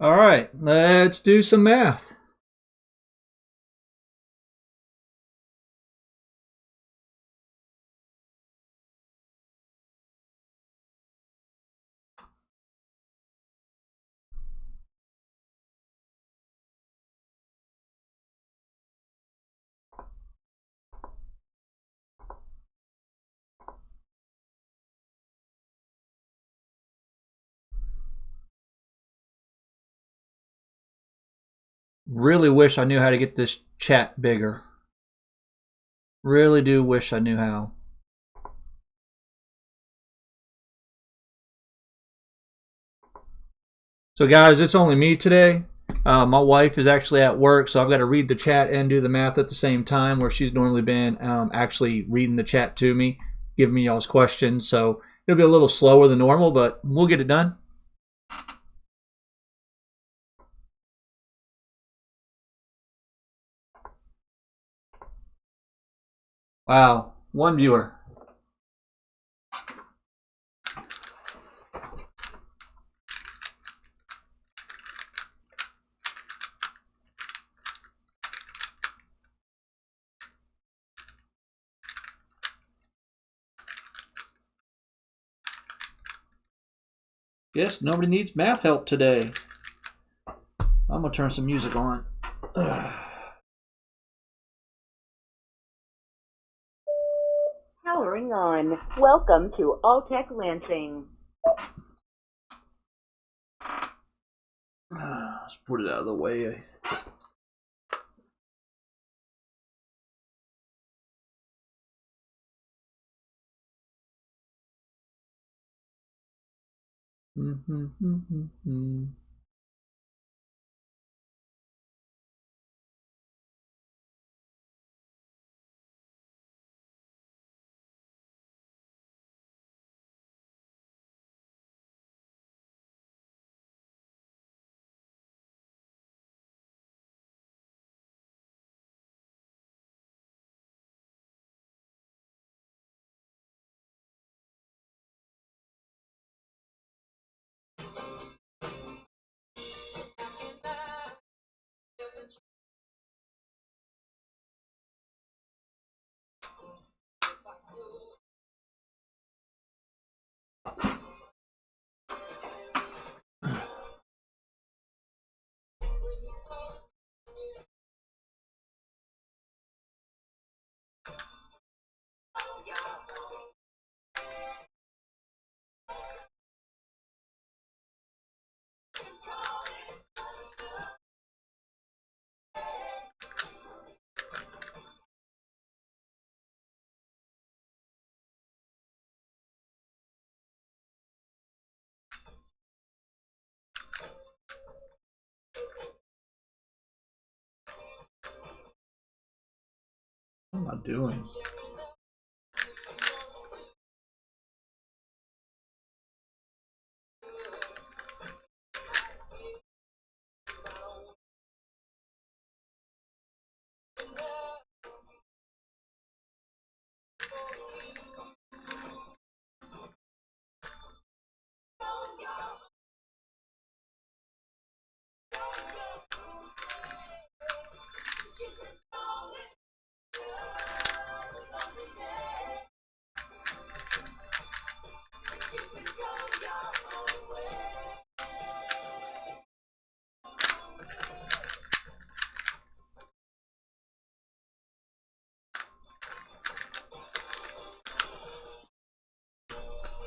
All right, let's do some math. Really wish I knew how to get this chat bigger. Really do wish I knew how. So guys, it's only me today. My wife is actually at work, so I've got to read the chat and do the math at the same time, where she's normally been actually reading the chat to me, giving me y'all's questions. So it'll be a little slower than normal, but we'll get it done. Wow, one viewer. Yes, nobody needs math help today. I'm gonna turn some music on. Powering on. Welcome to Alltech Lansing. Let's put it out of the way. What am I doing?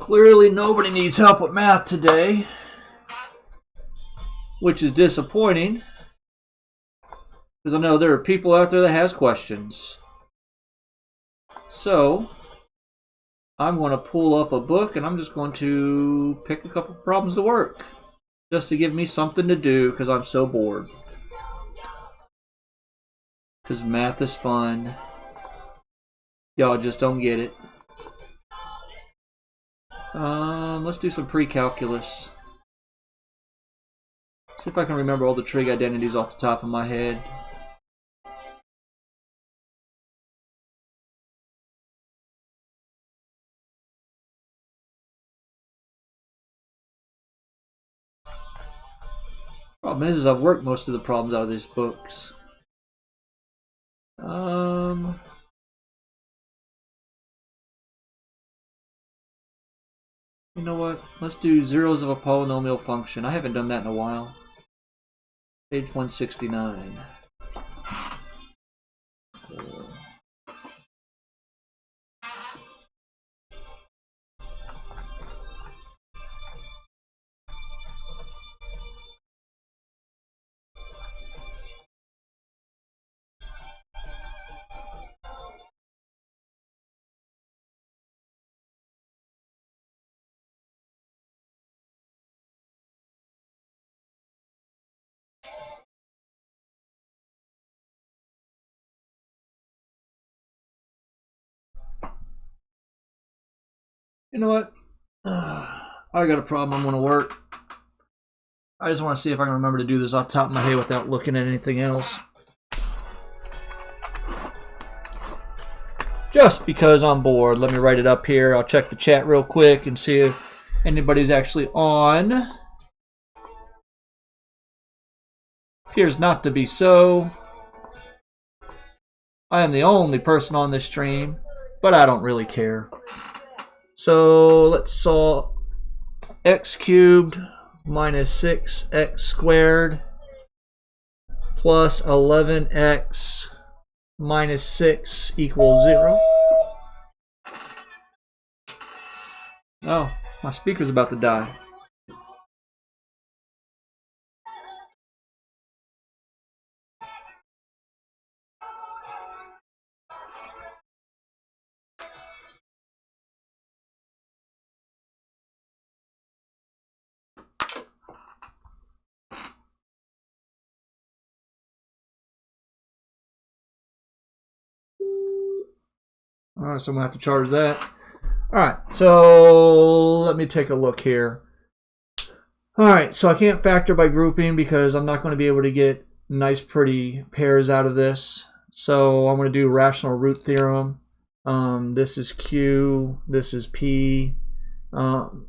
Clearly nobody needs help with math today, which is disappointing, because I know there are people out there that has questions. So I'm going to pull up a book and I'm just going to pick a couple problems to work, just to give me something to do, because I'm so bored. Because math is fun. Y'all just don't get it. Let's do some pre-calculus. See if I can remember all the trig identities off the top of my head. Problem is I've worked most of the problems out of these books. You know what? Let's do zeros of a polynomial function. I haven't done that in a while. Page 169. You know what? I got a problem I'm going to work. I just want to see if I can remember to do this off the top of my head without looking at anything else. Just because I'm bored, let me write it up here. I'll check the chat real quick and see if anybody's actually on. Appears not to be so. I am the only person on this stream, but I don't really care. So let's solve x cubed minus 6x squared plus 11x minus 6 equals 0. Oh, my speaker's about to die. Alright, so I'm going to have to charge that. Alright, so let me take a look here. Alright, so I can't factor by grouping because I'm not going to be able to get nice pretty pairs out of this. So I'm going to do rational root theorem. This is Q, this is P. So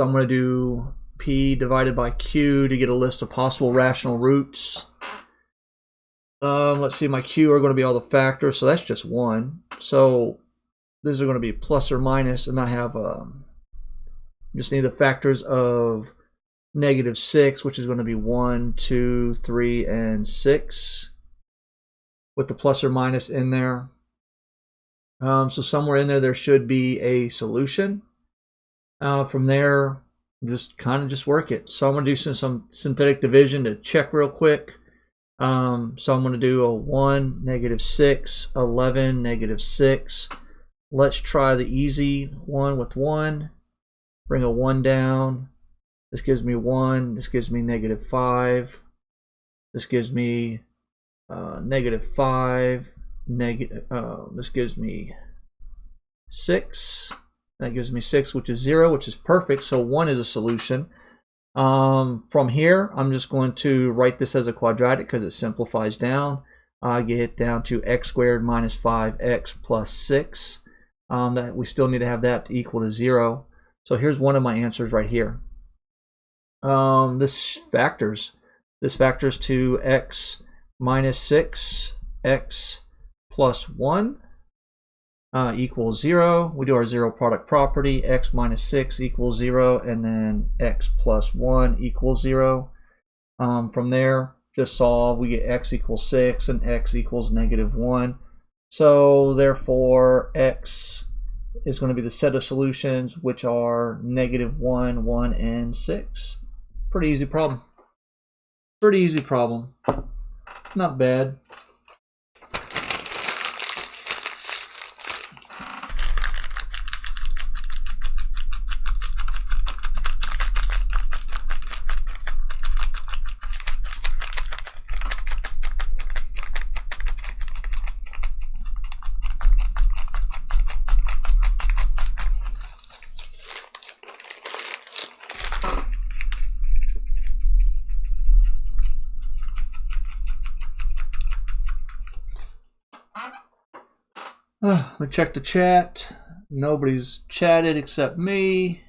I'm going to do P divided by Q to get a list of possible rational roots. Let's see, my Q are going to be all the factors, so that's just 1. So these are going to be plus or minus, and I have just need the factors of -6, which is going to be 1, 2, 3, and 6, with the plus or minus in there. So somewhere in there should be a solution. From there, just work it. So I'm going to do some synthetic division to check real quick. So I'm going to do a 1, -6, 11, -6. Let's try the easy one with 1. Bring a 1 down. This gives me 1. This gives me -5. This gives me -5. This gives me 6. That gives me 6, which is 0, which is perfect. So 1 is a solution. From here, I'm just going to write this as a quadratic because it simplifies down. I get down to x squared minus 5x plus 6. That we still need to have that to equal to 0. So here's one of my answers right here. This factors to x minus 6, x plus 1 equals 0. We do our zero product property. X minus 6 equals 0, and then x plus 1 equals 0. From there, just solve. We get x equals 6 and x equals -1. So therefore, x is going to be the set of solutions, which are -1, 1, and 6. Pretty easy problem. Pretty easy problem. Not bad. Let me check the chat. Nobody's chatted except me.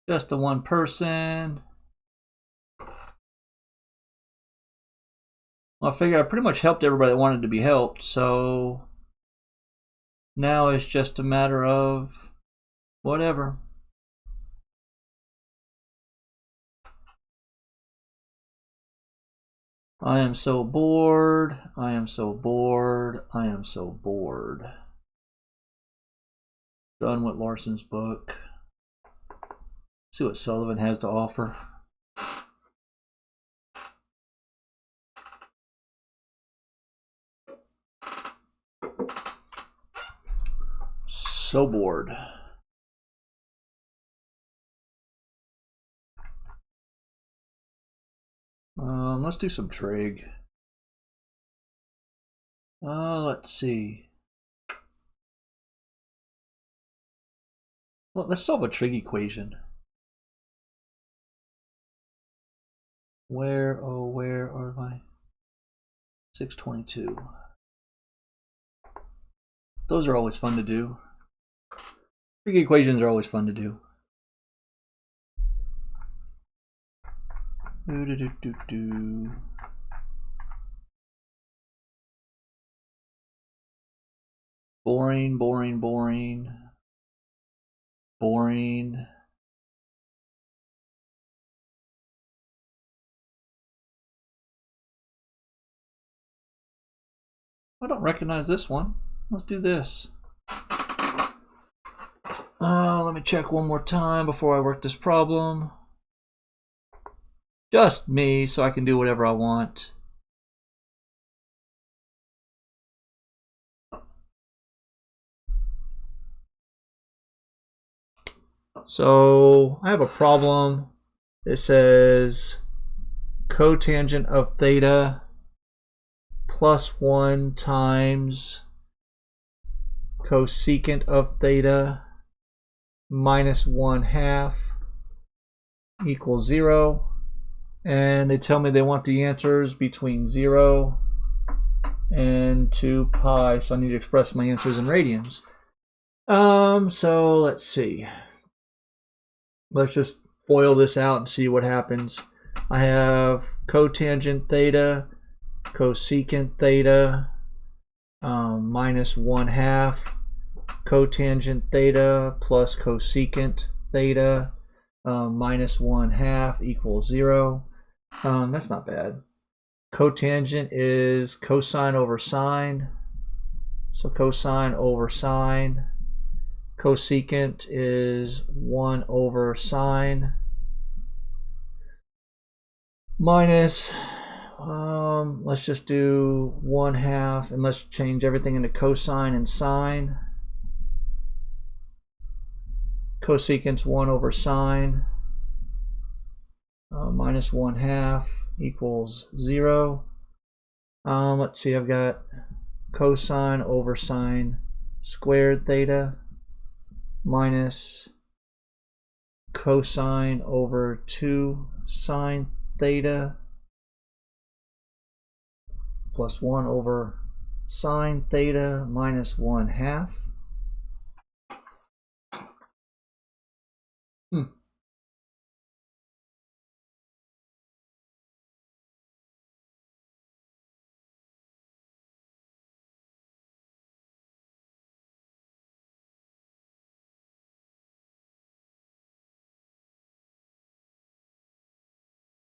Just the one person. Well, I figure I pretty much helped everybody that wanted to be helped, so now it's just a matter of whatever. I am so bored. I am so bored. I am so bored. Done with Larson's book. See what Sullivan has to offer. So bored. Let's do some trig. Let's see. Well, let's solve a trig equation. Where are my 622? Those are always fun to do. Trig equations are always fun to do. Boring, boring, boring. Boring. I don't recognize this one. Let's do this. Let me check one more time before I work this problem. Just me, so I can do whatever I want. So I have a problem. It says cotangent of theta plus 1 times cosecant of theta minus 1/2 equals 0. And they tell me they want the answers between 0 and 2 pi. So I need to express my answers in radians. So let's see. Let's just FOIL this out and see what happens. I have cotangent theta, cosecant theta, minus 1/2, cotangent theta plus cosecant theta, minus 1/2 equals 0. That's not bad. Cotangent is cosine over sine. So cosine over sine. Cosecant is 1 over sine. Minus, let's just do 1/2, and let's change everything into cosine and sine. Cosecant's 1 over sine. Minus 1/2 equals 0. Let's see, I've got cosine over sine squared theta minus cosine over 2 sine theta plus 1 over sine theta minus 1/2.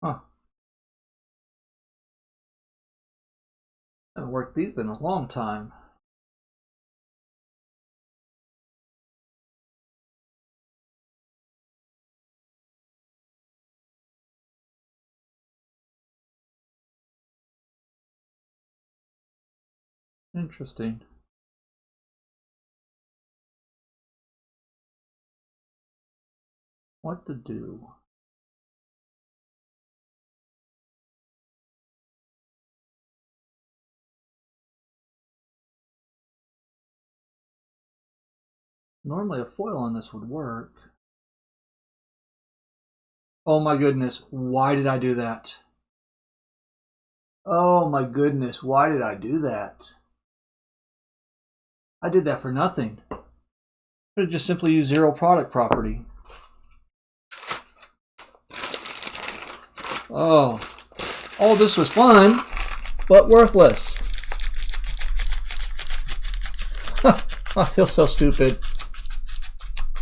Huh. I haven't worked these in a long time. Interesting. What to do? Normally a FOIL on this would work. Oh my goodness, why did I do that? Oh my goodness, why did I do that? I did that for nothing. I could have just simply used zero product property. Oh, all this was fun, but worthless. I feel so stupid.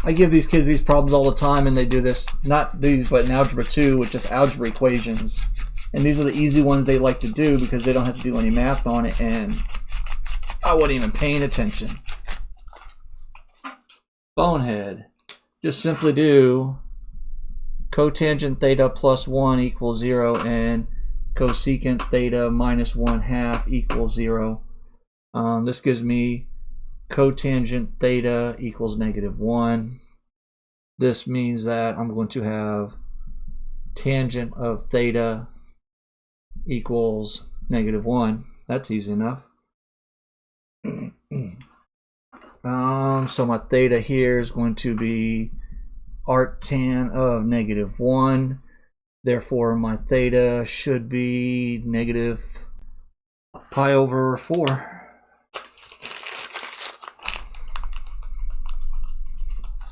I give these kids these problems all the time, and they do this. Not these, but in Algebra 2, with just algebra equations. And these are the easy ones they like to do because they don't have to do any math on it, and I wasn't even paying attention. Bonehead. Just simply do cotangent theta plus 1 equals 0 and cosecant theta minus 1/2 equals 0. This gives me cotangent theta equals -1. This means that I'm going to have tangent of theta equals -1. That's easy enough. So my theta here is going to be arctan of -1. Therefore, my theta should be -pi/4.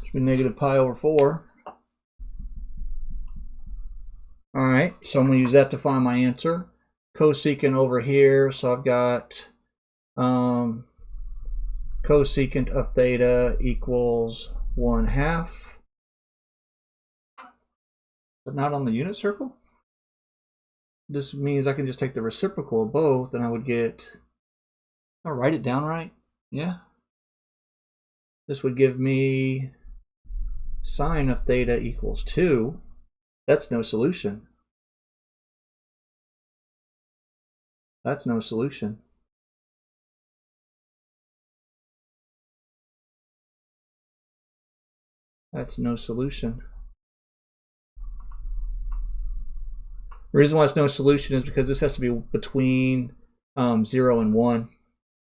Should be -pi/4. All right, so I'm going to use that to find my answer. Cosecant over here, so I've got cosecant of theta equals 1/2. But not on the unit circle? This means I can just take the reciprocal of both and I would get, I'll write it down right? Yeah. This would give me sine of theta equals 2. That's no solution. That's no solution. That's no solution. The reason why it's no solution is because this has to be between 0 and 1.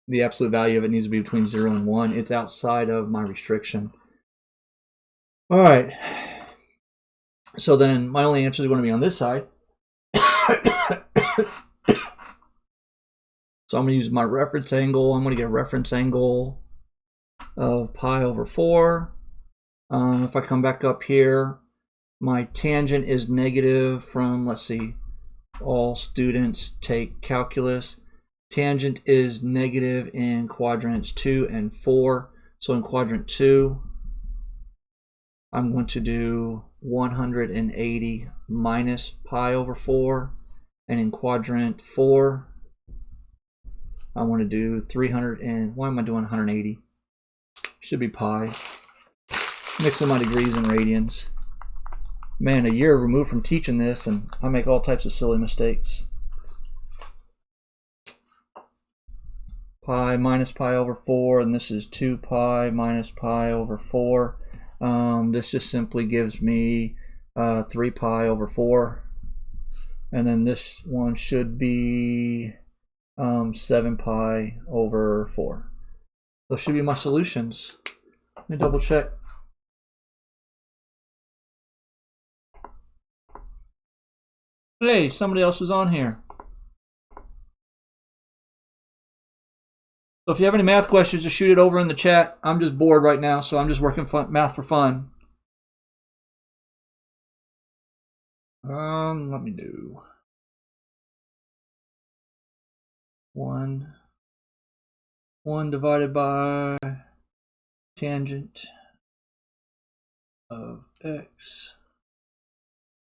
The absolute value of it needs to be between 0 and 1. It's outside of my restriction. All right. So then my only answer is going to be on this side. So I'm going to use my reference angle. I'm going to get a reference angle of pi/4. If I come back up here, my tangent is negative from, let's see, all students take calculus. Tangent is negative in quadrants 2 and 4. So in quadrant 2, I'm going to do 180 minus pi/4. And in quadrant 4, I want to do 300 and, why am I doing 180? Should be pi. Mixing my degrees and radians. Man, a year removed from teaching this, and I make all types of silly mistakes. Pi minus pi/4, and this is 2 pi minus pi/4. This just simply gives me 3 pi/4. And then this one should be 7 pi/4. Those should be my solutions. Let me double check. Hey, somebody else is on here. So if you have any math questions, just shoot it over in the chat. I'm just bored right now, so I'm just working math for fun. Let me do 1 divided by tangent of x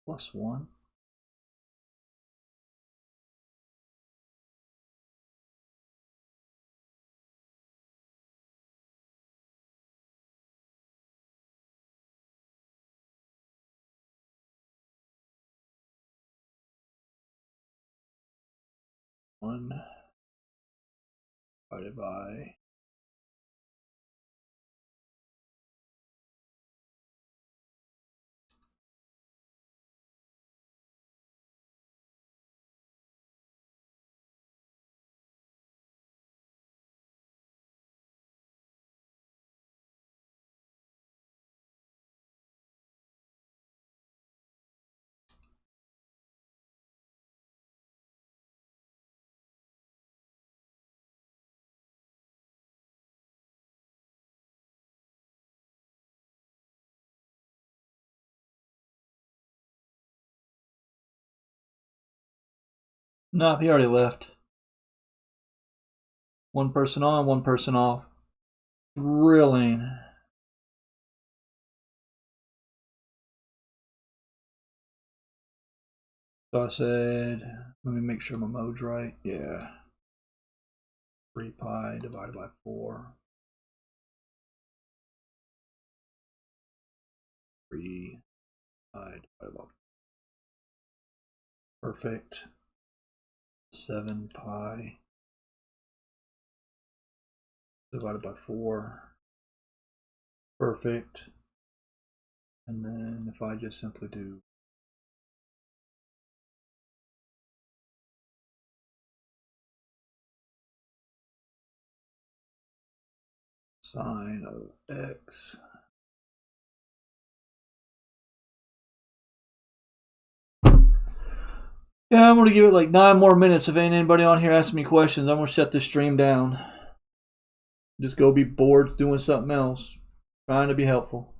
plus 1. Divided by Nope, he already left. One person on, one person off. Thrilling. So I said, let me make sure my mode's right. Yeah. 3 pi divided by 4. 3 pi divided by 4. Perfect. 7 pi divided by 4. Perfect. And then if I just simply do sine of x. Yeah, I'm going to give it like 9 more minutes. If ain't anybody on here asking me questions, I'm going to shut this stream down. Just go be bored doing something else. Trying to be helpful.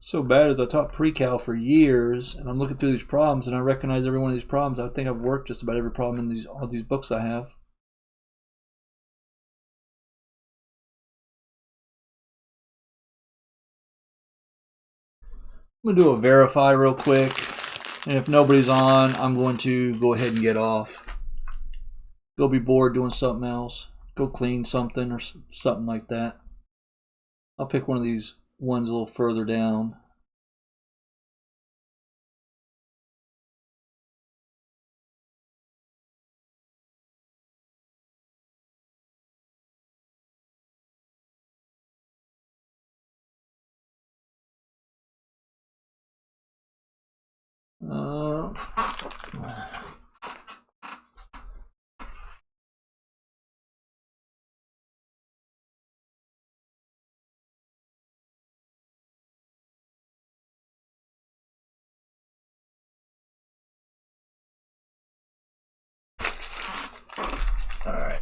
So bad as I taught Precal for years, and I'm looking through these problems, and I recognize every one of these problems. I think I've worked just about every problem in all these books I have. I'm going to do a verify real quick, and if nobody's on, I'm going to go ahead and get off. Go be bored doing something else. Go clean something or something like that. I'll pick one of these ones a little further down. All right.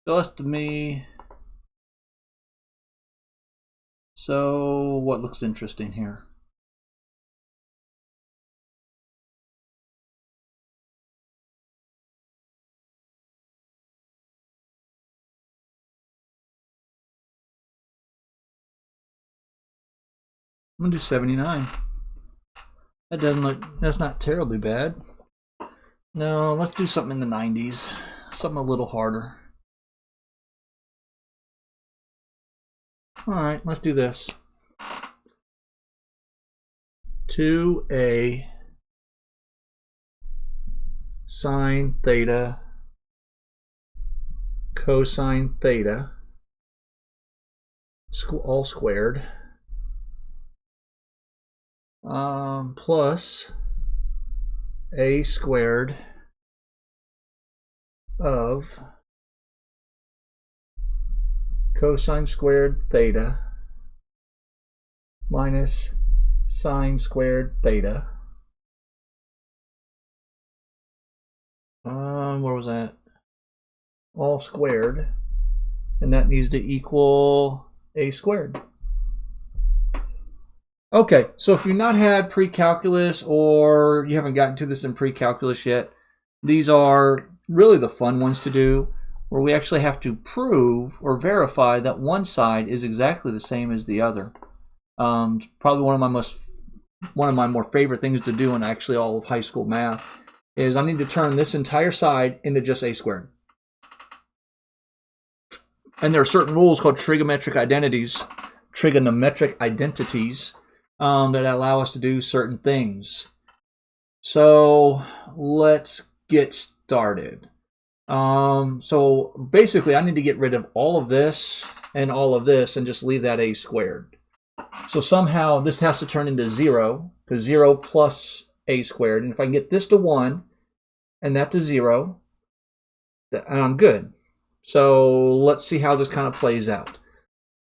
Just me. So what looks interesting here? I'm gonna do 79. That doesn't look, that's not terribly bad. No, let's do something in the 90s. Something a little harder. All right, let's do this. 2a sine theta cosine theta all squared plus a squared of cosine squared theta minus sine squared theta. Where was that? All squared. And that needs to equal a squared. Okay, so if you've not had pre-calculus or you haven't gotten to this in pre-calculus yet, these are really the fun ones to do, where we actually have to prove or verify that one side is exactly the same as the other. Probably one of my more favorite things to do in actually all of high school math is I need to turn this entire side into just a squared. And there are certain rules called trigonometric identities that allow us to do certain things. So let's get started. So basically I need to get rid of all of this and just leave that a squared. So somehow this has to turn into 0, because 0 plus a squared. And if I can get this to 1 and that to 0, and I'm good. So let's see how this kind of plays out.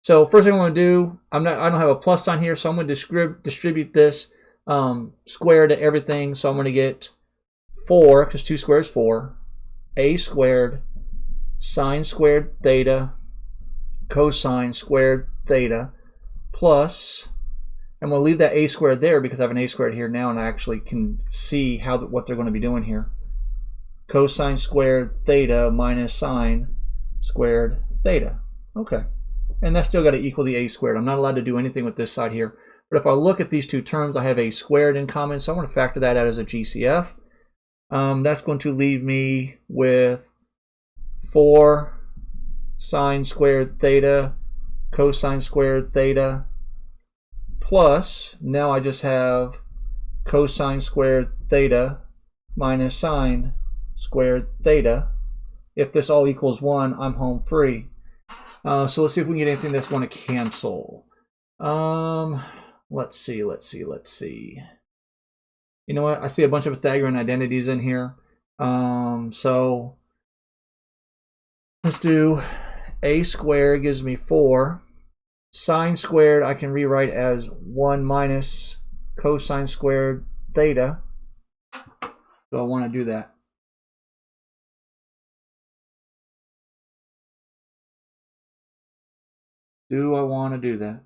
So first thing I'm going to do, I don't have a plus sign here, so I'm going to distribute this square to everything. So I'm going to get 4, because 2 squared is 4, a squared sine squared theta cosine squared theta plus, I'm going to leave that a squared there because I have an a squared here now and I actually can see what they're going to be doing here. Cosine squared theta minus sine squared theta. Okay. And that's still got to equal the a squared. I'm not allowed to do anything with this side here. But if I look at these two terms, I have a squared in common, so I'm going to factor that out as a GCF. That's going to leave me with 4 sine squared theta cosine squared theta plus, now I just have cosine squared theta minus sine squared theta. If this all equals 1, I'm home free. So let's see if we can get anything that's going to cancel. Let's see. You know what? I see a bunch of Pythagorean identities in here. So let's do a squared gives me 4. Sine squared I can rewrite as 1 minus cosine squared theta. So I want to do that. Do I want to do that?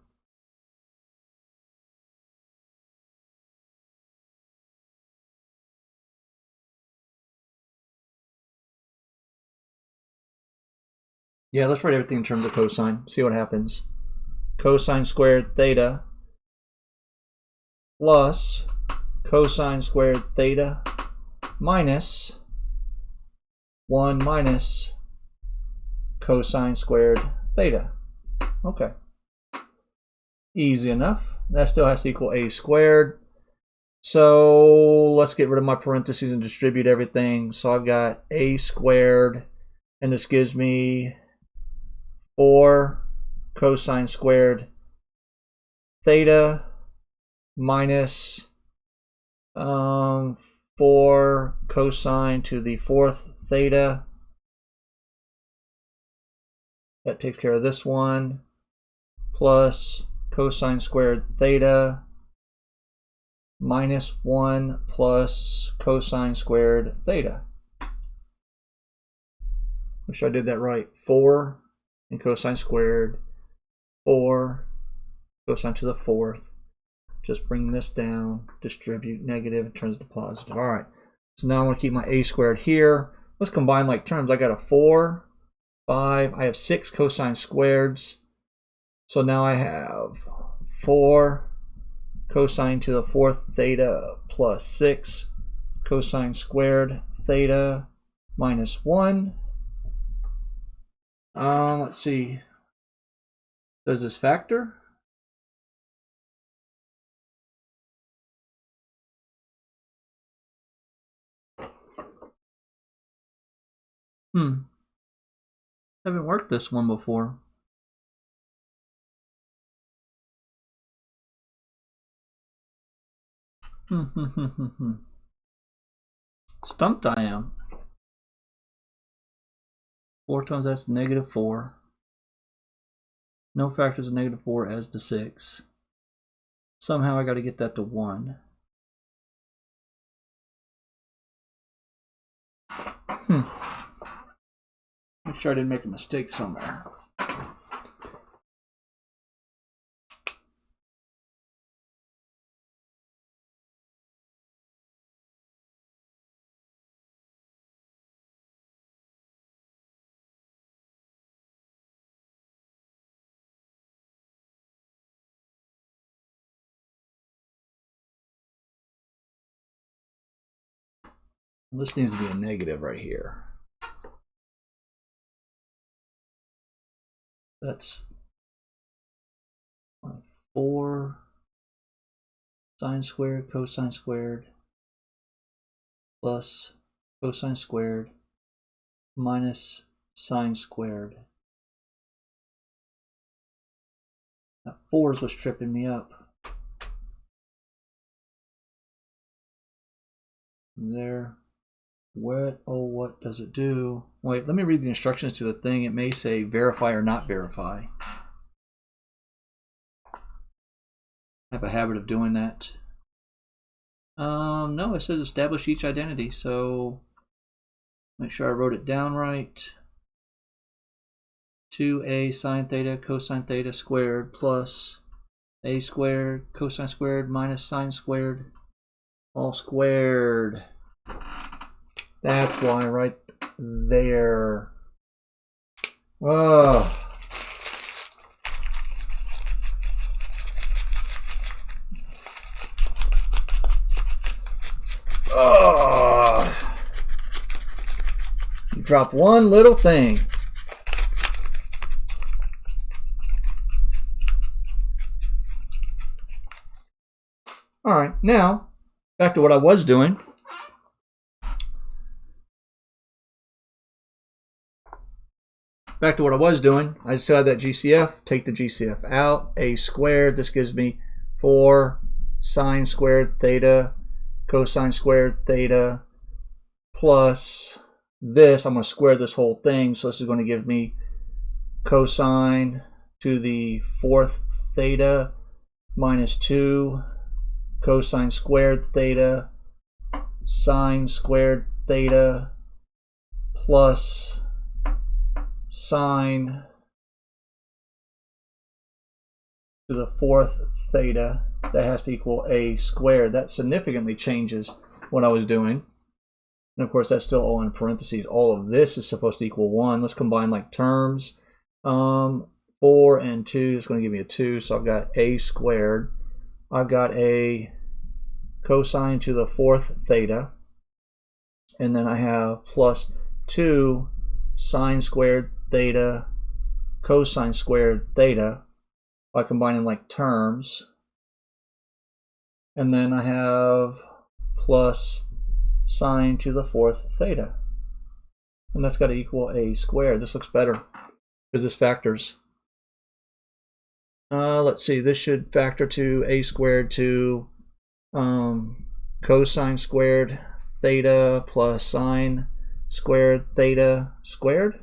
Yeah, let's write everything in terms of cosine. See what happens. Cosine squared theta plus cosine squared theta minus 1 minus cosine squared theta. Okay. Easy enough. That still has to equal a squared. So let's get rid of my parentheses and distribute everything. So I've got a squared, and this gives me 4 cosine squared theta minus 4 cosine to the 4th theta. That takes care of this one. Plus cosine squared theta minus 1 plus cosine squared theta. Make sure I did that right. 4 and cosine squared, 4 cosine to the 4th. Just bring this down, distribute negative, it turns to positive. All right, so now I want to keep my a squared here. Let's combine like terms. I got a 4, 5, I have 6 cosine squareds. So now I have 4 cosine to the 4th theta plus 6 cosine squared theta minus 1. Let's see. Does this factor? Haven't worked this one before. Stumped I am. 4 times that's -4. No factors of -4 as to 6. Somehow I got to get that to 1. Make sure I didn't make a mistake somewhere. This needs to be a negative right here. That's 4 sine squared cosine squared plus cosine squared minus sine squared. That 4 is what's tripping me up. There. What does it do? Wait, let me read the instructions to the thing. It may say verify or not verify. I have a habit of doing that. No, it says establish each identity, so make sure I wrote it down right. 2a sine theta cosine theta squared plus a squared cosine squared minus sine squared all squared. That's why right there. Oh. Oh. You drop one little thing. All right, now back to what I was doing. I still have that GCF. Take the GCF out. A squared. This gives me 4 sine squared theta cosine squared theta plus this. I'm going to square this whole thing. So this is going to give me cosine to the 4th theta minus 2 cosine squared theta sine squared theta plus sine to the 4th theta. That has to equal a squared. That significantly changes what I was doing. And of course, that's still all in parentheses. All of this is supposed to equal 1. Let's combine like terms. 4 and 2 is going to give me a 2. So I've got a squared. I've got a cosine to the 4th theta. And then I have plus 2 sine squared theta cosine squared theta by combining like terms. And then I have plus sine to the 4th theta. And that's got to equal a squared. This looks better because this factors. Let's see, this should factor to a squared to cosine squared theta plus sine squared theta squared.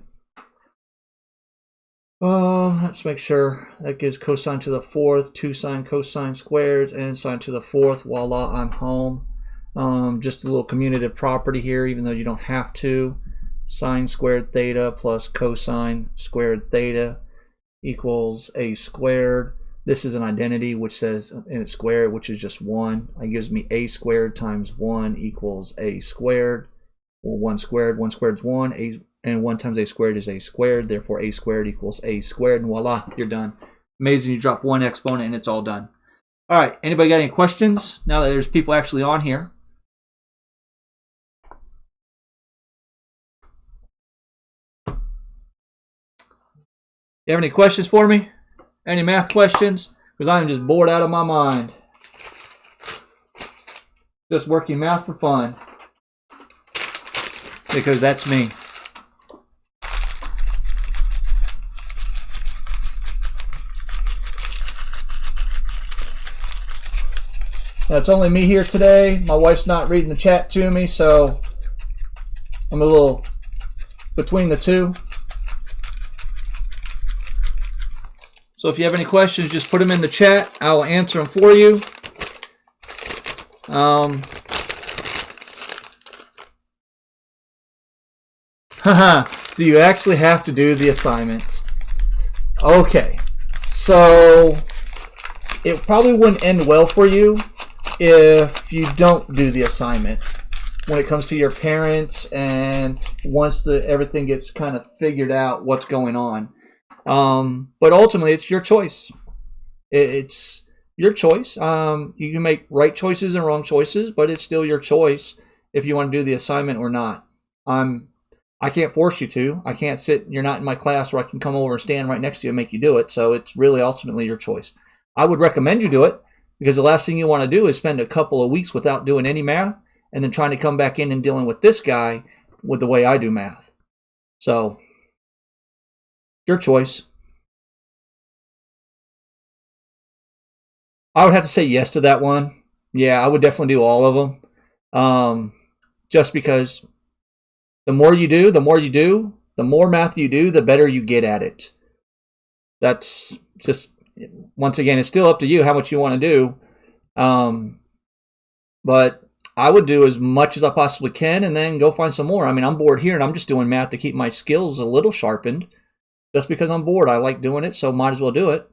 Let's make sure that gives cosine to the 4th, 2 sine cosine squares, and sine to the 4th. Voila, I'm home. Just a little commutative property here, even though you don't have to. Sine squared theta plus cosine squared theta equals a squared. This is an identity which says in its square, which is just 1. It gives me a squared times 1 equals a squared. Well, 1 squared is 1, and 1 times a squared is a squared. Therefore, a squared equals a squared, and voila, you're done. Amazing, you drop one exponent and it's all done. All right, anybody got any questions now that there's people actually on here? You have any questions for me? Any math questions? Because I am just bored out of my mind. Just working math for fun. Because that's me. Now, it's only me here today. My wife's not reading the chat to me, so I'm a little between the two. So if you have any questions, just put them in the chat. I will answer them for you. Do you actually have to do the assignments? Okay, so it probably wouldn't end well for you if you don't do the assignment when it comes to your parents and once everything gets kind of figured out what's going on. But ultimately, it's your choice. It's your choice. You can make right choices and wrong choices, but it's still your choice if you want to do the assignment or not. I can't force you to. I can't sit. You're not in my class where I can come over and stand right next to you and make you do it. So it's really ultimately your choice. I would recommend you do it because the last thing you want to do is spend a couple of weeks without doing any math and then trying to come back in and dealing with this guy with the way I do math. So your choice. I would have to say yes to that one. Yeah, I would definitely do all of them. Just because the more you do, the more math you do, the better you get at it. That's just, once again, it's still up to you how much you want to do. But I would do as much as I possibly can and then go find some more. I mean, I'm bored here and I'm just doing math to keep my skills a little sharpened. Just because I'm bored, I like doing it, so might as well do it.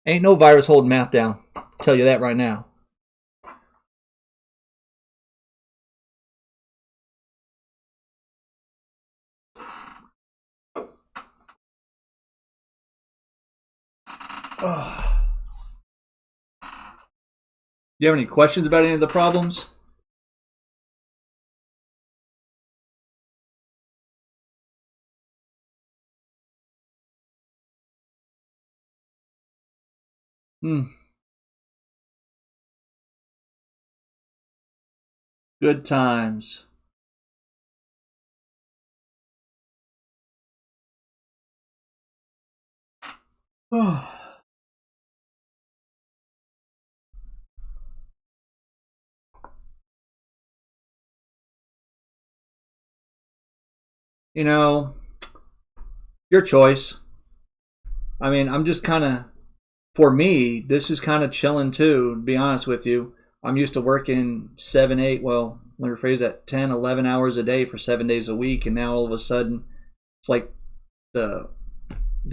Ain't no virus holding math down. I'll tell you that right now. Do you have any questions about any of the problems? Good times. You know, your choice. I mean, I'm just kind of, for me, this is kind of chilling too, to be honest with you. I'm used to working 7, 8, well, let me rephrase that, 10, 11 hours a day for 7 days a week. And now all of a sudden, it's like the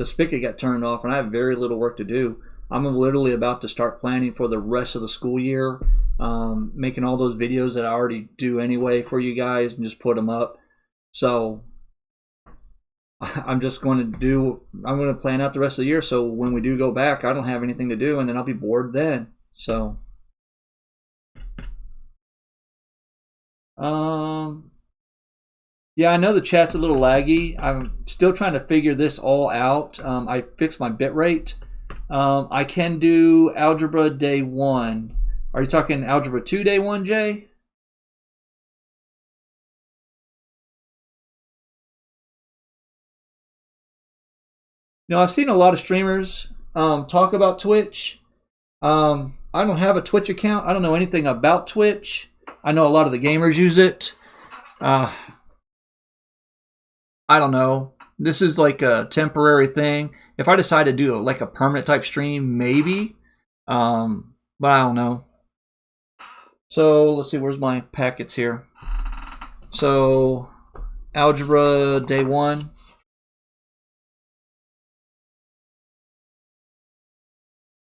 spigot got turned off and I have very little work to do. I'm literally about to start planning for the rest of the school year, making all those videos that I already do anyway for you guys and just put them up. So I'm going to plan out the rest of the year so when we do go back, I don't have anything to do and then I'll be bored then. So, yeah, I know the chat's a little laggy. I'm still trying to figure this all out. I fixed my bit rate. I can do Algebra Day 1. Are you talking Algebra 2 Day 1, Jay? No, I've seen a lot of streamers talk about Twitch. I don't have a Twitch account. I don't know anything about Twitch. I know a lot of the gamers use it. I don't know. This is like a temporary thing. If I decide to do like a permanent type stream, maybe. But I don't know. So let's see. Where's my packets here? So Algebra Day 1.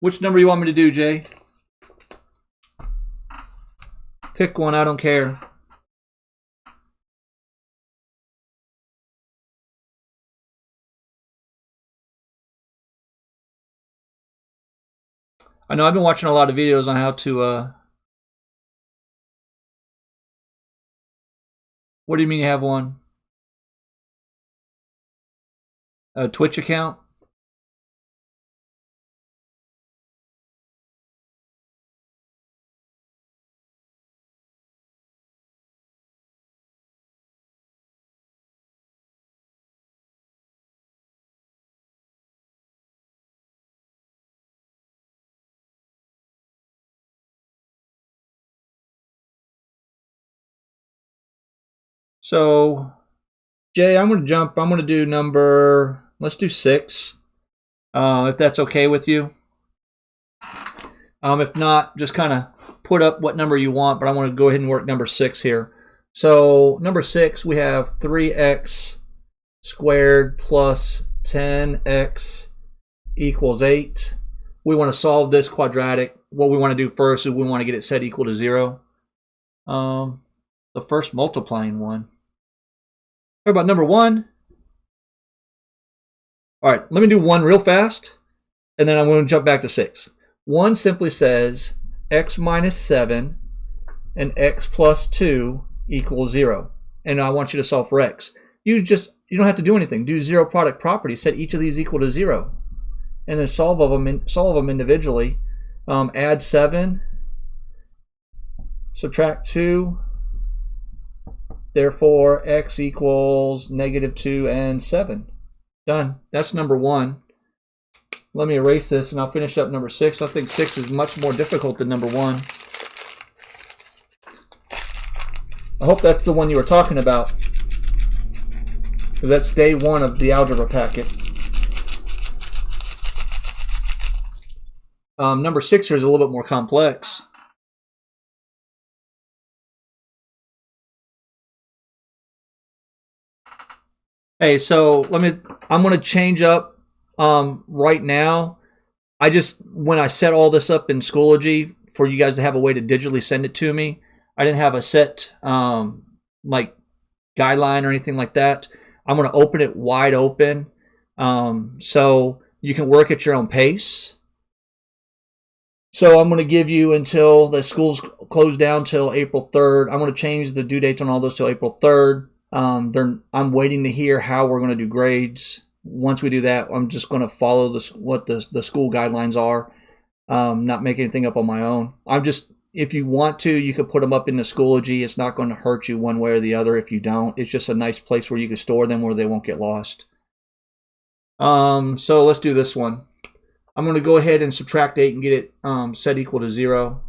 Which number you want me to do, Jay? Pick one. I don't care. I know I've been watching a lot of videos on how to. What do you mean you have one? A Twitch account? So, Jay, I'm going to jump. I'm going to do number, let's do 6, if that's okay with you. If not, just kind of put up what number you want, but I want to go ahead and work number 6 here. So number 6, we have 3x squared plus 10x equals 8. We want to solve this quadratic. What we want to do first is we want to get it set equal to 0. The first multiplying one. What about number 1? All right, let me do 1 real fast, and then I'm going to jump back to 6. 1 simply says x minus 7 and x plus 2 equals 0. And I want you to solve for x. You don't have to do anything. Do zero product property. Set each of these equal to 0. And then solve them individually. Add 7. Subtract 2. Therefore, x equals negative 2 and 7. Done. That's number 1. Let me erase this and I'll finish up number 6. I think 6 is much more difficult than number 1. I hope that's the one you were talking about, because that's day 1 of the algebra packet. Number 6 here is a little bit more complex. Hey, so I'm going to change up right now. When I set all this up in Schoology for you guys to have a way to digitally send it to me, I didn't have a set like guideline or anything like that. I'm going to open it wide open so you can work at your own pace. So I'm going to give you until the school's closed down till April 3rd. I'm going to change the due dates on all those till April 3rd. I'm waiting to hear how we're going to do grades. Once we do that, I'm just going to follow what the school guidelines are, not make anything up on my own. If you want to, you can put them up in the Schoology. It's not going to hurt you one way or the other if you don't. It's just a nice place where you can store them where they won't get lost. So let's do this one. I'm going to go ahead and subtract 8 and get it set equal to 0.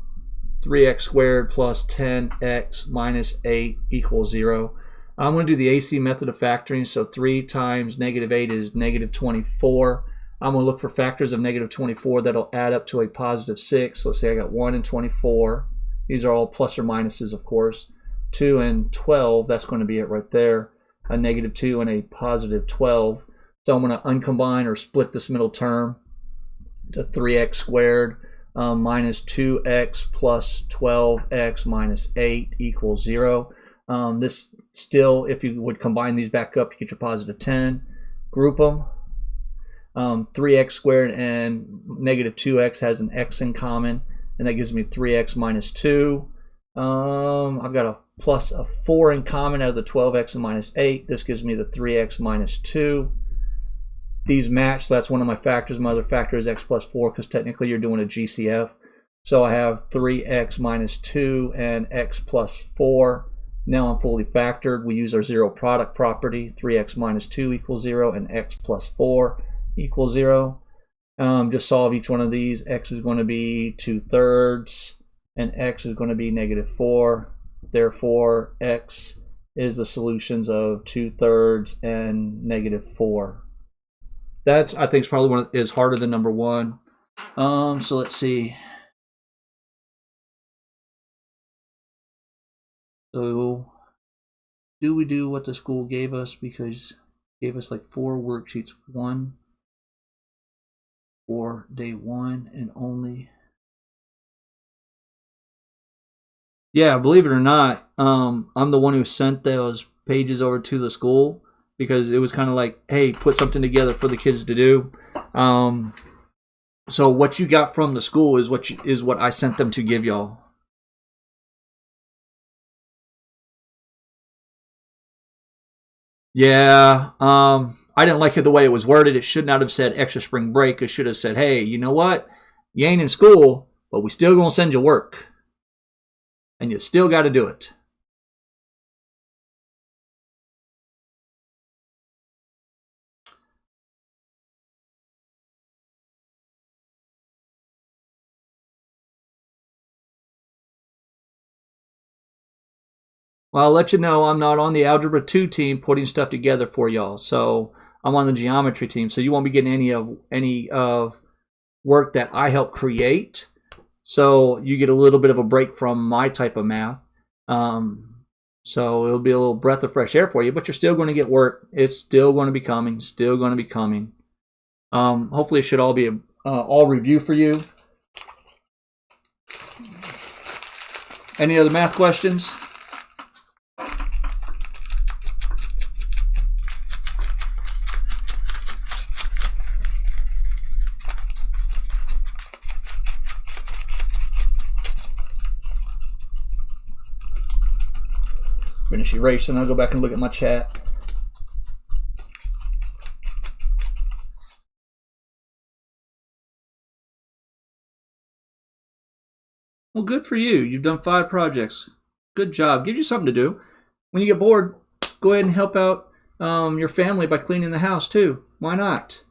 3x squared plus 10x minus 8 equals 0. I'm going to do the AC method of factoring. So 3 times negative 8 is negative 24. I'm going to look for factors of negative 24 that'll add up to a positive 6. Let's say I got 1 and 24. These are all plus or minuses, of course. 2 and 12, that's going to be it right there. A negative 2 and a positive 12. So I'm going to uncombine or split this middle term to 3x squared minus 2x plus 12x minus 8 equals 0. This still, if you would combine these back up, you get your positive 10. Group them. 3x squared and negative 2x has an x in common, and that gives me 3x minus 2. I've got a plus a 4 in common out of the 12x and minus 8. This gives me the 3x minus 2. These match, so that's one of my factors. My other factor is x plus 4 because technically you're doing a GCF. So I have 3x minus 2 and x plus 4. Now I'm fully factored. We use our zero product property. 3x minus 2 equals 0 and x plus 4 equals 0. Just solve each one of these. X is going to be 2/3 and x is going to be negative 4. Therefore, x is the solutions of 2/3 and negative 4. That, I think, is probably is harder than number 1. So let's see. So do we do what the school gave us? Because it gave us like 4 worksheets. 1 for day 1 and only. Yeah, believe it or not, I'm the one who sent those pages over to the school because it was kind of like, hey, put something together for the kids to do. So what you got from the school is what I sent them to give y'all. Yeah, I didn't like it the way it was worded. It should not have said extra spring break. It should have said, hey, you know what? You ain't in school, but we still gonna send you work. And you still got to do it. Well, I'll let you know I'm not on the Algebra 2 team putting stuff together for y'all. So I'm on the geometry team. So you won't be getting any of work that I help create. So you get a little bit of a break from my type of math. So it'll be a little breath of fresh air for you, but you're still going to get work. It's still going to be coming. Still going to be coming. Hopefully it should all be all review for you. Any other math questions? Finish erasing. I'll go back and look at my chat. Well, good for you. You've done 5 projects. Good job. Gives you something to do. When you get bored, go ahead and help out your family by cleaning the house too. Why not?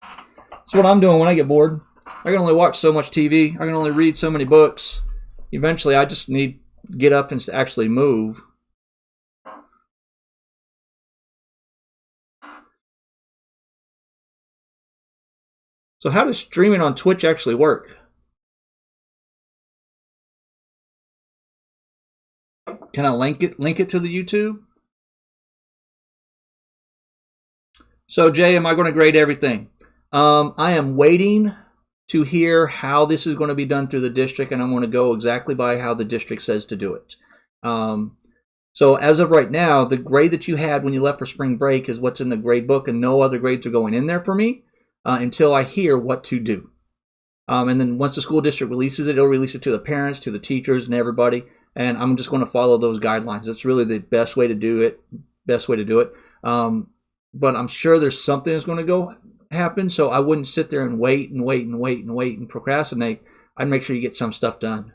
That's what I'm doing when I get bored. I can only watch so much TV. I can only read so many books. Eventually, I just need to get up and actually move. So how does streaming on Twitch actually work? Can I link it to the YouTube? So Jay, am I going to grade everything? I am waiting to hear how this is going to be done through the district, and I'm going to go exactly by how the district says to do it. So as of right now, the grade that you had when you left for spring break is what's in the grade book, and no other grades are going in there for me until I hear what to do. And then once the school district releases it, it'll release it to the parents, to the teachers, and everybody. And I'm just going to follow those guidelines. That's really the best way to do it. But I'm sure there's something that's going to go happen, so I wouldn't sit there and wait and procrastinate. I'd make sure you get some stuff done.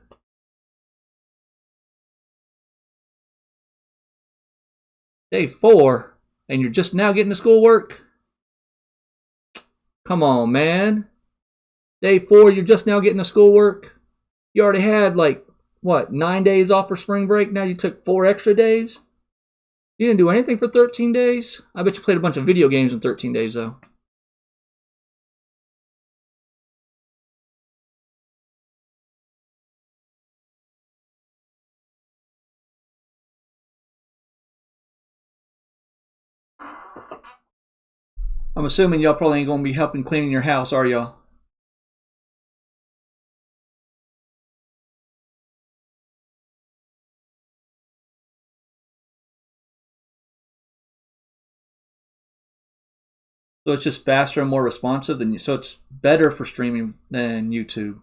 Day 4, and you're just now getting to schoolwork? Come on, man. Day 4, you're just now getting to schoolwork? You already had, like, what, 9 days off for spring break? Now you took 4 extra days? You didn't do anything for 13 days? I bet you played a bunch of video games in 13 days, though. I'm assuming y'all probably ain't going to be helping cleaning your house, are y'all? So it's just faster and more responsive than you. So it's better for streaming than YouTube.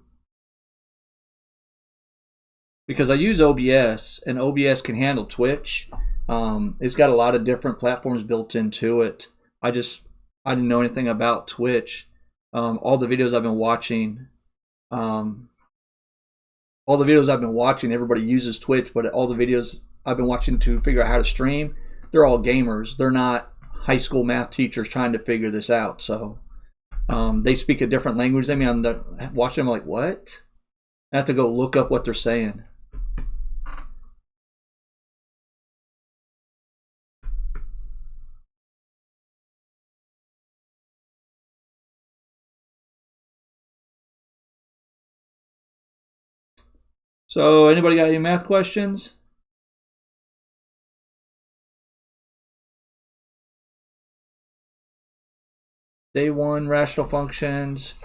Because I use OBS, and OBS can handle Twitch. It's got a lot of different platforms built into it. I didn't know anything about Twitch. All the videos I've been watching, everybody uses Twitch, but all the videos I've been watching to figure out how to stream, they're all gamers. They're not high school math teachers trying to figure this out. So they speak a different language. I mean, I'm watching them like, what? I have to go look up what they're saying. So anybody got any math questions? Day 1, rational functions.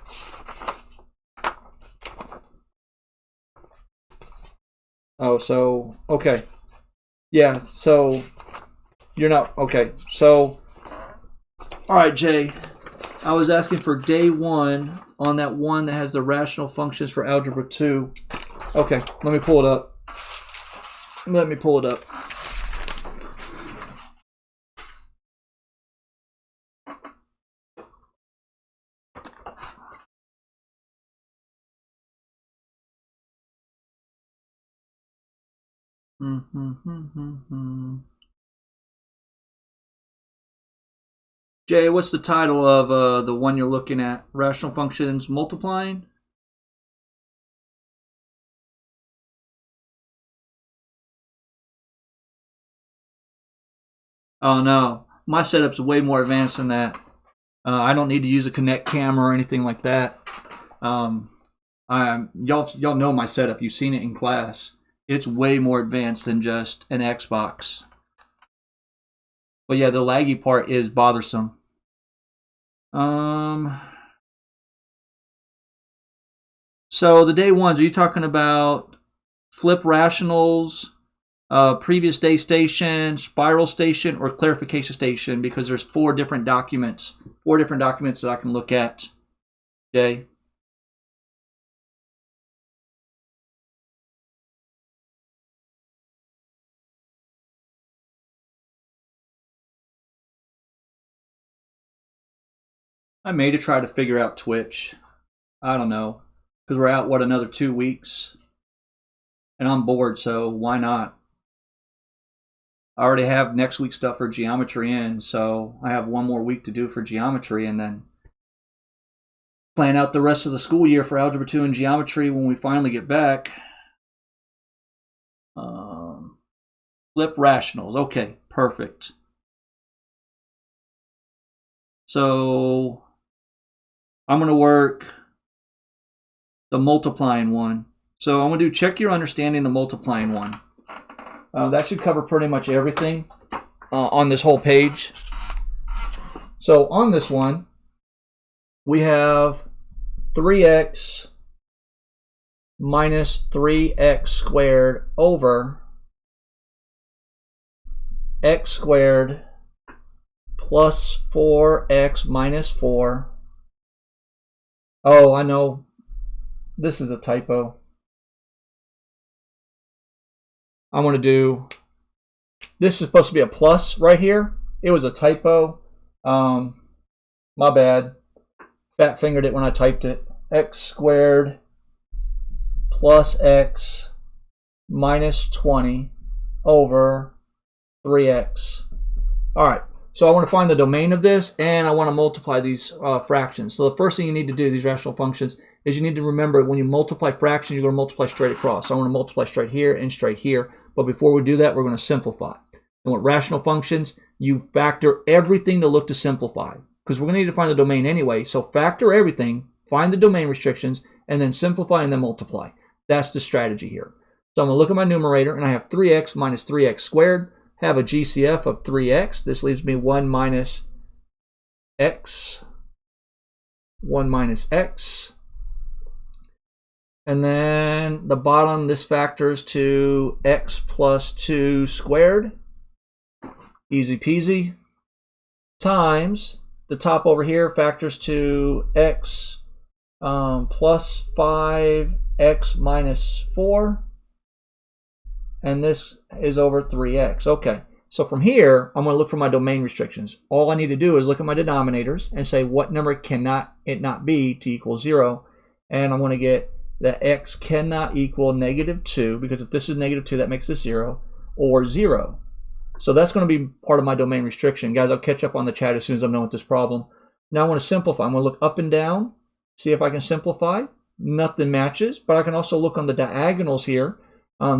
Oh, so, okay. Yeah, so you're not, okay. So, all right, Jay. I was asking for day 1 on that one that has the rational functions for Algebra 2. Okay, let me pull it up. Jay, what's the title of the one you're looking at? Rational functions multiplying? Oh no, my setup's way more advanced than that. I don't need to use a Kinect camera or anything like that. Y'all know my setup. You've seen it in class. It's way more advanced than just an Xbox. But yeah, the laggy part is bothersome. So the day ones, are you talking about flip rationals, previous day station, spiral station, or clarification station? Because there's four different documents that I can look at, Jay. I may to try to figure out Twitch. I don't know. Because we're out, another 2 weeks? And I'm bored, so why not? I already have next week's stuff for geometry in, so I have one more week to do for geometry and then plan out the rest of the school year for Algebra 2 and geometry when we finally get back. Flip rationals. Okay, perfect. So I'm going to work the multiplying one. So I'm going to do check your understanding the multiplying one. That should cover pretty much everything on this whole page. So on this one, we have 3x minus 3x squared over x squared plus 4x minus 4. Oh, I know. This is a typo. I'm going to do, this is supposed to be a plus right here. It was a typo. My bad. Fat fingered it when I typed it. X squared plus x minus 20 over 3x. All right. So I want to find the domain of this, and I want to multiply these fractions. So the first thing you need to do, these rational functions, is you need to remember when you multiply fractions, you're going to multiply straight across. So I want to multiply straight here and straight here. But before we do that, we're going to simplify. And with rational functions, you factor everything to look to simplify. Because we're going to need to find the domain anyway. So factor everything, find the domain restrictions, and then simplify and then multiply. That's the strategy here. So I'm going to look at my numerator, and I have 3x minus 3x squared. Have a GCF of 3x. This leaves me 1 minus x. 1 minus x. And then the bottom, this factors to x plus 2 squared. Easy peasy. Times the top over here factors to x plus 5x minus 4. And this is over 3x. Okay, so from here, I'm going to look for my domain restrictions. All I need to do is look at my denominators and say what number cannot it not be to equal 0. And I'm going to get that x cannot equal -2, because if this is -2, that makes this 0, or 0. So that's going to be part of my domain restriction. Guys, I'll catch up on the chat as soon as I'm done with this problem. Now I want to simplify. I'm going to look up and down, see if I can simplify. Nothing matches, but I can also look on the diagonals here.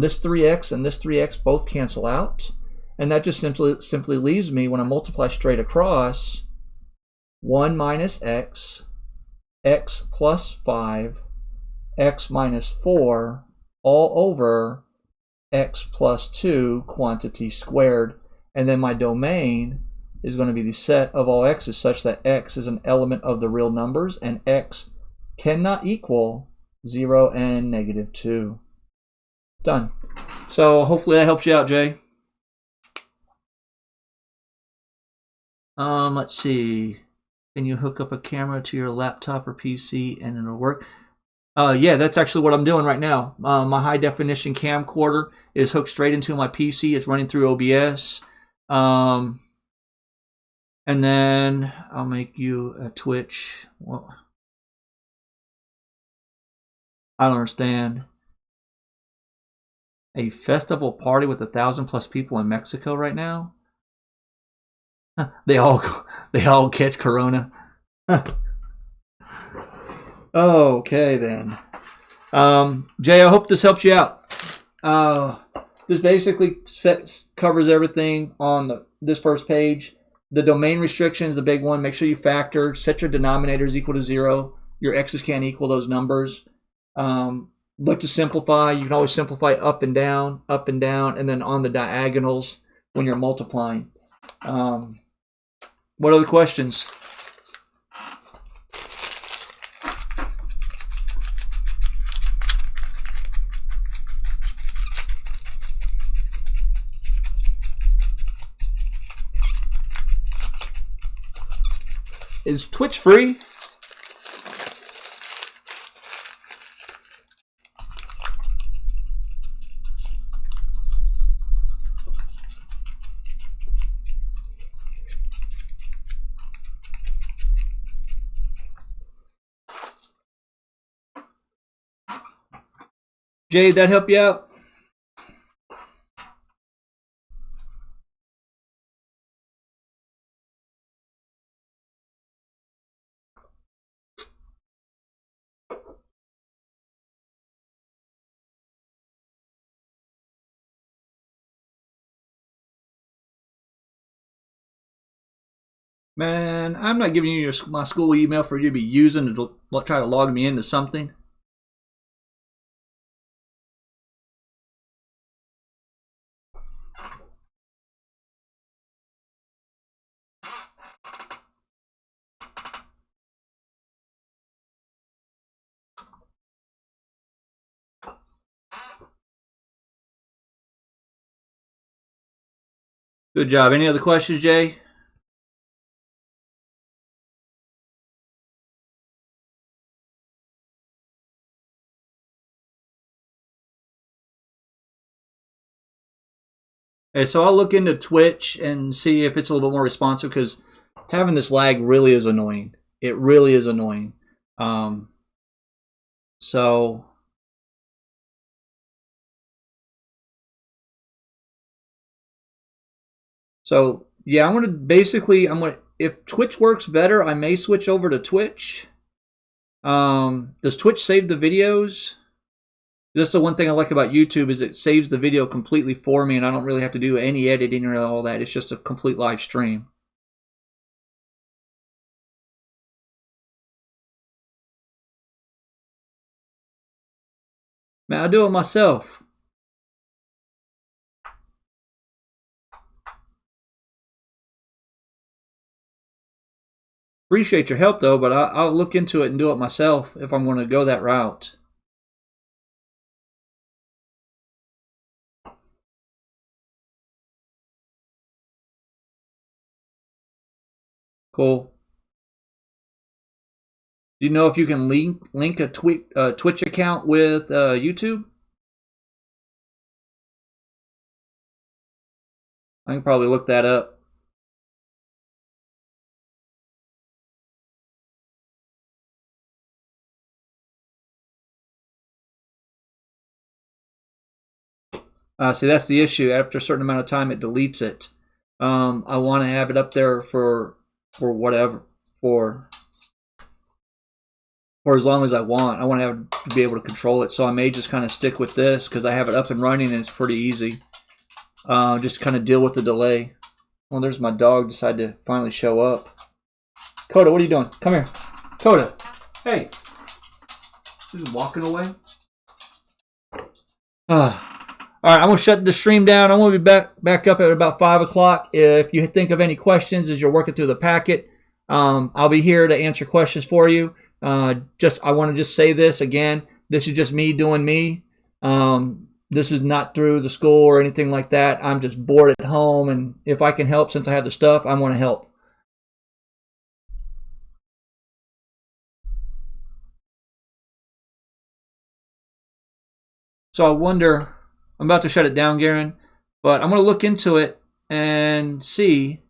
This 3x and this 3x both cancel out. And that just simply leaves me, when I multiply straight across, 1 minus x, x plus 5, x minus 4, all over x plus 2 quantity squared. And then my domain is going to be the set of all x's such that x is an element of the real numbers, and x cannot equal 0 and -2. Done. So hopefully that helps you out, Jay. Let's see. Can you hook up a camera to your laptop or PC and it'll work? Yeah, that's actually what I'm doing right now. My high definition camcorder is hooked straight into my PC. It's running through OBS. And then I'll make you a Twitch. Well, I don't understand. A festival party with 1,000+ people in Mexico right now? They all catch corona. Okay then. Jay, I hope this helps you out. This basically covers everything on this first page. The domain restriction is the big one. Make sure you factor. Set your denominators equal to 0. Your x's can't equal those numbers. Look to simplify. You can always simplify up and down, and then on the diagonals when you're multiplying. What other questions? Is Twitch free? Jay, that help you out? Man, I'm not giving you my school email for you to be using to try to log me into something. Good job. Any other questions, Jay? Okay, so I'll look into Twitch and see if it's a little bit more responsive, because having this lag really is annoying. It really is annoying. So yeah, I'm gonna if Twitch works better, I may switch over to Twitch. Does Twitch save the videos? That's the one thing I like about YouTube, is it saves the video completely for me, and I don't really have to do any editing or all that. It's just a complete live stream. Man, I do it myself. Appreciate your help though, but I'll look into it and do it myself if I'm going to go that route. Cool. Do you know if you can link a Twitch account with YouTube? I can probably look that up. See, that's the issue. After a certain amount of time, it deletes it. I want to have it up there for whatever, for as long as I want. I want to be able to control it. So I may just kind of stick with this because I have it up and running and it's pretty easy. Just kind of deal with the delay. Well, there's my dog decided to finally show up. Coda, what are you doing? Come here. Coda. Hey. He's walking away. All right, I'm going to shut the stream down. I'm going to be back up at about 5 o'clock. If you think of any questions as you're working through the packet, I'll be here to answer questions for you. I want to just say this again. This is just me doing me. This is not through the school or anything like that. I'm just bored at home, and if I can help since I have the stuff, I want to help. So I wonder, I'm about to shut it down, Garen, but I'm going to look into it and see.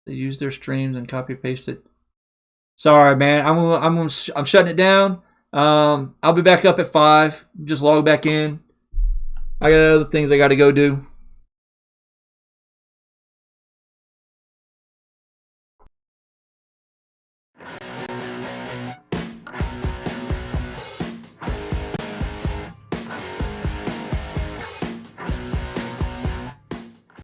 They use their streams and copy paste it. Sorry, man. I'm shutting it down. I'll be back up at 5. Just log back in. I got other things I got to go do.